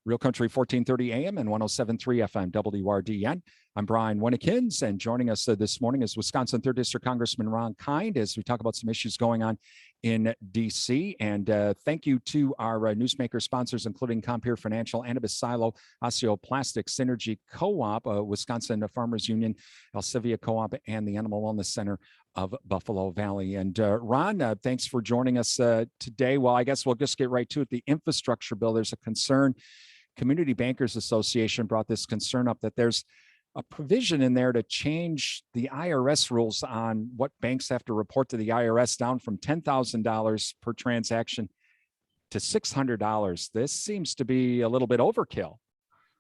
Real Country 1430 AM and 107.3 FM WRDN. I'm Brian Winnekins, and joining us this morning is Wisconsin 3rd District Congressman Ron Kind as we talk about some issues going on in D.C. And thank you to our newsmaker sponsors, including Compeer Financial, Annabis Silo, Osteoplastic, Synergy Co-op, Wisconsin Farmers Union, Elsivia Co-op, and the Animal Wellness Center of Buffalo Valley. And Ron, thanks for joining us today. Well, I guess we'll just get right to it. The infrastructure bill, there's a concern. Community Bankers Association brought this concern up that there's a provision in there to change the IRS rules on what banks have to report to the IRS down from $10,000 per transaction to $600. This seems to be a little bit overkill.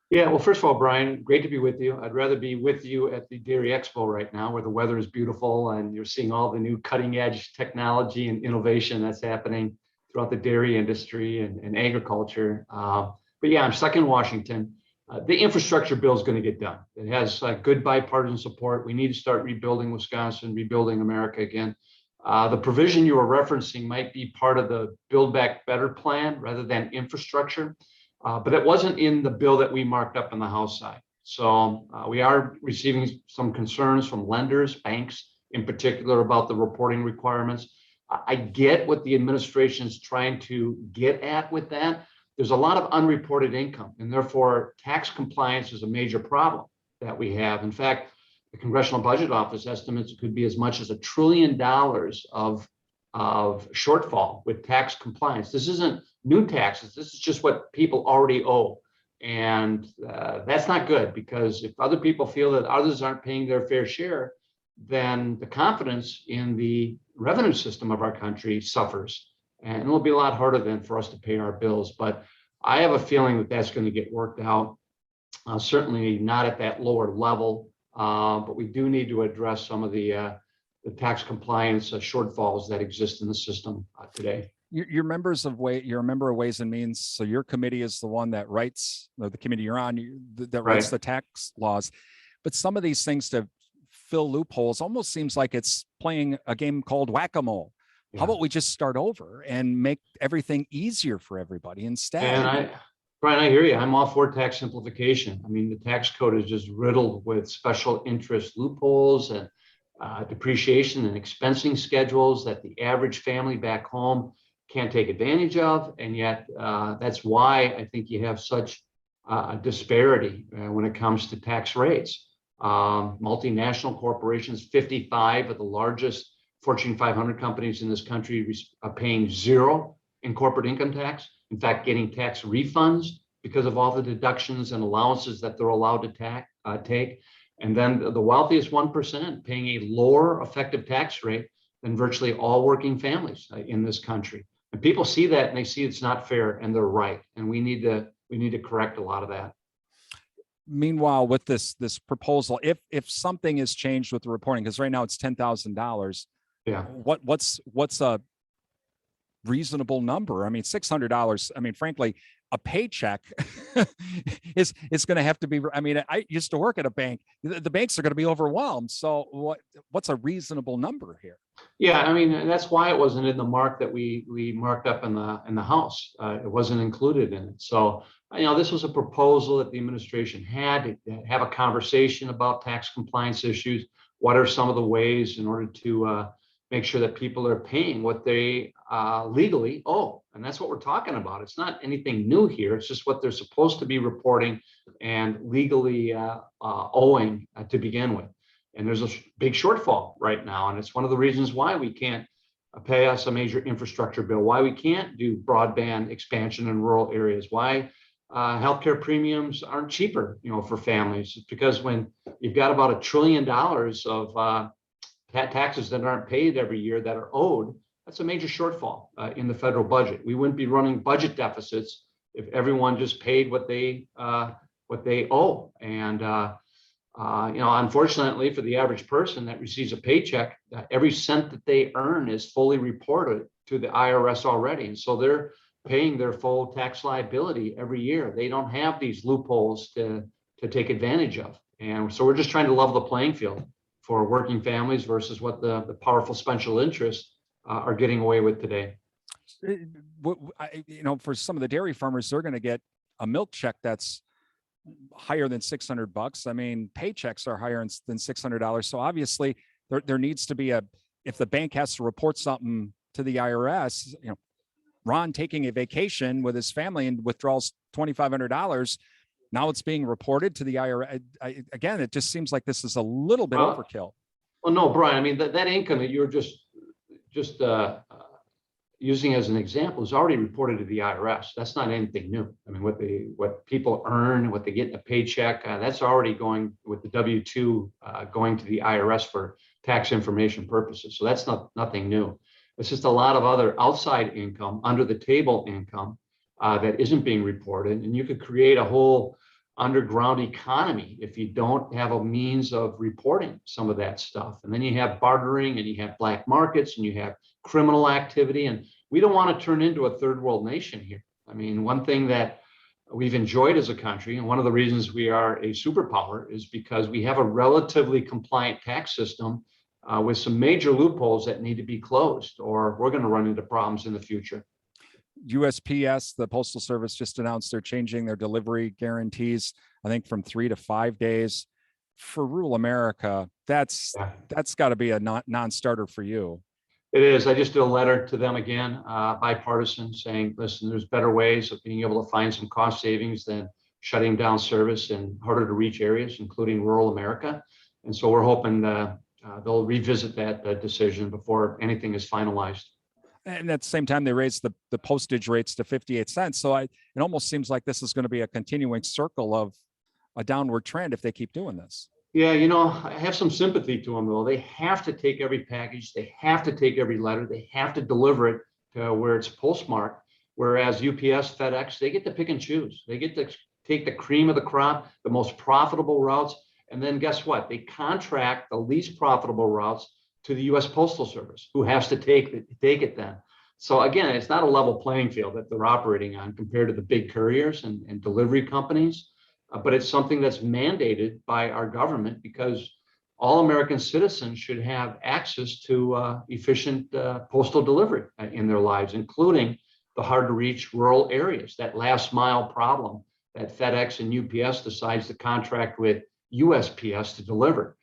Yeah, well, first of all, Brian, great to be with you. I'd rather be with you at the Dairy Expo right now, where the weather is beautiful and you're seeing all the new cutting edge technology and innovation that's happening throughout the dairy industry and agriculture. But yeah, I'm stuck in Washington. The infrastructure bill is going to get done. It has good bipartisan support. We need to start rebuilding Wisconsin, rebuilding America again. The provision you were referencing might be part of the Build Back Better plan rather than infrastructure, but it wasn't in the bill that we marked up on the House side. So we are receiving some concerns from lenders, banks in particular, about the reporting requirements. I get what the administration is trying to get at with that. There's a lot of unreported income, and therefore tax compliance is a major problem that we have. In fact, the Congressional Budget Office estimates it could be as much as $1 trillion of shortfall with tax compliance. This isn't new taxes. This is just what people already owe. And that's not good, because if other people feel that others aren't paying their fair share, then the confidence in the revenue system of our country suffers. And it'll be a lot harder then for us to pay our bills. But I have a feeling that that's going to get worked out. Certainly not at that lower level, but we do need to address some of the tax compliance shortfalls that exist in the system today. You're a member of Ways and Means, so your committee is the one that writes, or the committee you're on, that writes the tax laws. But some of these things to fill loopholes almost seems like it's playing a game called whack-a-mole. Yeah. How about we just start over and make everything easier for everybody instead? And Brian, I hear you. I'm all for tax simplification. I mean, the tax code is just riddled with special interest loopholes and depreciation and expensing schedules that the average family back home can't take advantage of. And yet that's why I think you have such a disparity when it comes to tax rates. Multinational corporations, 55 of the largest Fortune 500 companies in this country are paying zero in corporate income tax. In fact, getting tax refunds because of all the deductions and allowances that they're allowed to take. And then the wealthiest 1% paying a lower effective tax rate than virtually all working families in this country. And people see that and they see it's not fair, and they're right. And we need to correct a lot of that. Meanwhile, with this proposal, if something is changed with the reporting, because right now it's $10,000. Yeah. What's a reasonable number? I mean, $600. I mean, frankly, a paycheck is going to have to be. I mean, I used to work at a bank. The banks are going to be overwhelmed. So what's a reasonable number here? Yeah, I mean, that's why it wasn't in the mark that we marked up in the House. It wasn't included in it. So this was a proposal that the administration had to have a conversation about tax compliance issues. What are some of the ways in order to make sure that people are paying what they legally owe? And that's what we're talking about. It's not anything new here. It's just what they're supposed to be reporting and legally owing to begin with. And there's a big shortfall right now. And it's one of the reasons why we can't pay us a major infrastructure bill, why we can't do broadband expansion in rural areas, why healthcare premiums aren't cheaper, for families. It's because when you've got about $1 trillion of taxes that aren't paid every year that are owed, that's a major shortfall in the federal budget. We wouldn't be running budget deficits if everyone just paid what they owe. And unfortunately, for the average person that receives a paycheck, every cent that they earn is fully reported to the IRS already, and so they're paying their full tax liability every year. They don't have these loopholes to take advantage of, and so we're just trying to level the playing field for working families versus what the powerful special interests are getting away with today. For some of the dairy farmers, they're going to get a milk check that's higher than $600. I mean, paychecks are higher than $600. So obviously there needs to be if the bank has to report something to the IRS, Ron taking a vacation with his family and withdraws $2,500. Now it's being reported to the IRS. Again, it just seems like this is a little bit overkill. Well, no, Brian, I mean, that income that you're just using as an example is already reported to the IRS. That's not anything new. I mean, what people earn, what they get in a paycheck, that's already going with the W-2 going to the IRS for tax information purposes. So that's nothing new. It's just a lot of other outside income, under the table income that isn't being reported. And you could create a whole underground economy if you don't have a means of reporting some of that stuff. And then you have bartering, and you have black markets, and you have criminal activity. And we don't want to turn into a third world nation here. I mean, one thing that we've enjoyed as a country, and one of the reasons we are a superpower, is because we have a relatively compliant tax system with some major loopholes that need to be closed, or we're going to run into problems in the future. USPS, the Postal Service, just announced they're changing their delivery guarantees, I think from 3 to 5 days. For rural America, that's got to be a non-starter for you. It is. I just did a letter to them again, bipartisan, saying, listen, there's better ways of being able to find some cost savings than shutting down service in harder to reach areas, including rural America. And so we're hoping they'll revisit that decision before anything is finalized. And at the same time, they raised the postage rates to 58 cents. So it almost seems like this is going to be a continuing circle of a downward trend if they keep doing this. Yeah, I have some sympathy to them, though. They have to take every package. They have to take every letter. They have to deliver it to where it's postmarked. Whereas UPS, FedEx, they get to pick and choose. They get to take the cream of the crop, the most profitable routes. And then guess what? They contract the least profitable routes to the U.S. Postal Service, who has to take it then. So again, it's not a level playing field that they're operating on compared to the big couriers and delivery companies, but it's something that's mandated by our government because all American citizens should have access to efficient postal delivery in their lives, including the hard to reach rural areas, that last mile problem that FedEx and UPS decides to contract with USPS to deliver.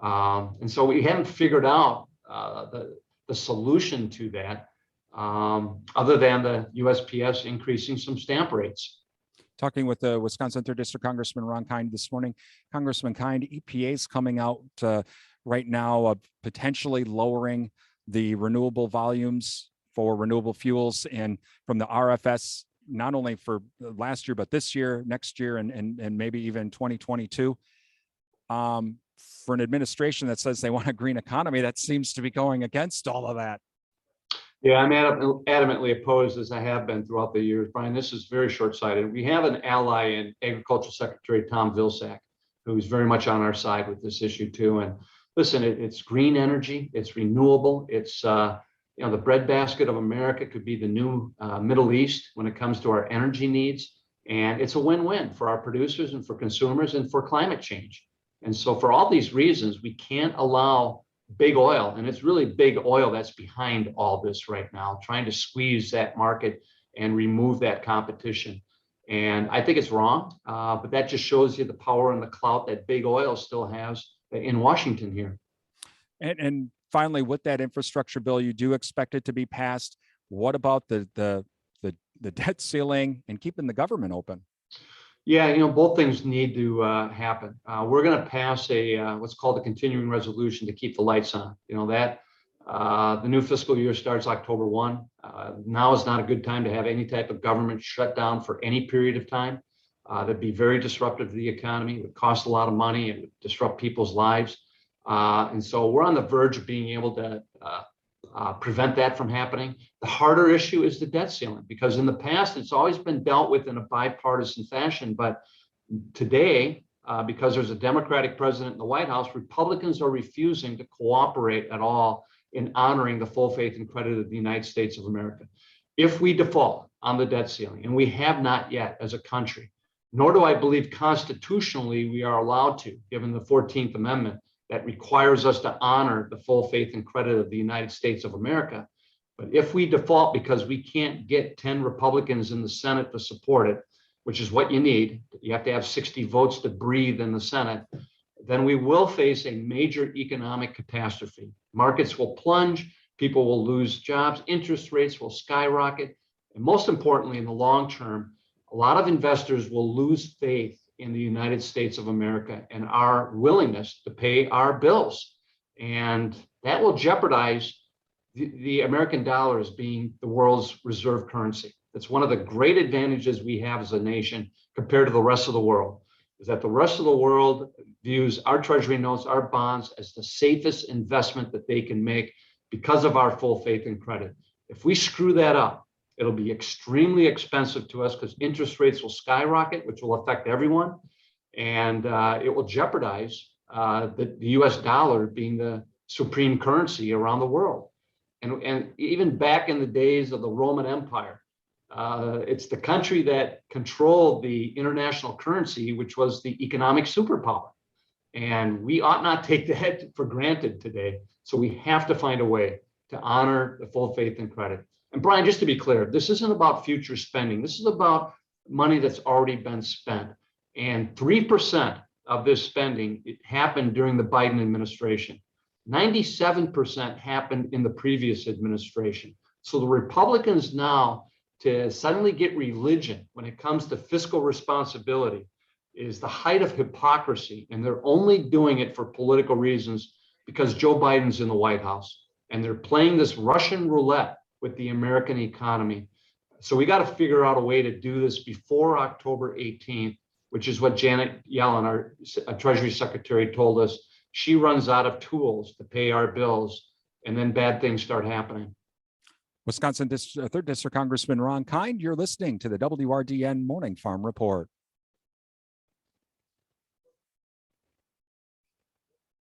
And so we haven't figured out the solution to that other than the USPS increasing some stamp rates. Talking with the Wisconsin 3rd District Congressman Ron Kind this morning. Congressman Kind, EPA is coming out right now of potentially lowering the renewable volumes for renewable fuels and from the RFS, not only for last year, but this year, next year, and maybe even 2022. For an administration that says they want a green economy, that seems to be going against all of that. Yeah, I'm adamantly opposed, as I have been throughout the years, Brian. This is very short-sighted. We have an ally in Agriculture Secretary Tom Vilsack, who's very much on our side with this issue too. And listen, it's green energy, it's renewable, it's the breadbasket of America could be the new Middle East when it comes to our energy needs, and it's a win-win for our producers and for consumers and for climate change. And so, for all these reasons, we can't allow big oil, and it's really big oil that's behind all this right now, trying to squeeze that market and remove that competition. And I think it's wrong, but that just shows you the power and the clout that big oil still has in Washington here. And finally, with that infrastructure bill, you do expect it to be passed. What about the debt ceiling and keeping the government open? Yeah, both things need to happen. We're going to pass what's called a continuing resolution to keep the lights on. The new fiscal year starts October 1. Now is not a good time to have any type of government shutdown for any period of time. That'd be very disruptive to the economy. It would cost a lot of money. It would disrupt people's lives. And so we're on the verge of being able to prevent that from happening. The harder issue is the debt ceiling, because in the past, it's always been dealt with in a bipartisan fashion. But today, because there's a Democratic president in the White House, Republicans are refusing to cooperate at all in honoring the full faith and credit of the United States of America. If we default on the debt ceiling, and we have not yet as a country, nor do I believe constitutionally we are allowed to, given the 14th Amendment that requires us to honor the full faith and credit of the United States of America. But if we default because we can't get 10 Republicans in the Senate to support it, which is what you need, you have to have 60 votes to breathe in the Senate, then we will face a major economic catastrophe. Markets will plunge, people will lose jobs, interest rates will skyrocket, and most importantly, in the long term, a lot of investors will lose faith in the United States of America and our willingness to pay our bills. And that will jeopardize the American dollar as being the world's reserve currency. That's one of the great advantages we have as a nation compared to the rest of the world, is that the rest of the world views our treasury notes, our bonds, as the safest investment that they can make because of our full faith and credit. If we screw that up, it'll be extremely expensive to us because interest rates will skyrocket, which will affect everyone. And it will jeopardize the US dollar being the supreme currency around the world. And even back in the days of the Roman Empire, it's the country that controlled the international currency, which was the economic superpower. And we ought not take that for granted today. So we have to find a way to honor the full faith and credit. And Brian, just to be clear, this isn't about future spending. This is about money that's already been spent. And 3% of this spending, it happened during the Biden administration. 97% happened in the previous administration. So the Republicans now, to suddenly get religion when it comes to fiscal responsibility, is the height of hypocrisy. And they're only doing it for political reasons because Joe Biden's in the White House. And they're playing this Russian roulette with the American economy. So we got to figure out a way to do this before October 18th, which is what Janet Yellen, our Treasury Secretary, told us. She runs out of tools to pay our bills, and then bad things start happening. Wisconsin 3rd District Congressman Ron Kind, you're listening to the WRDN Morning Farm Report.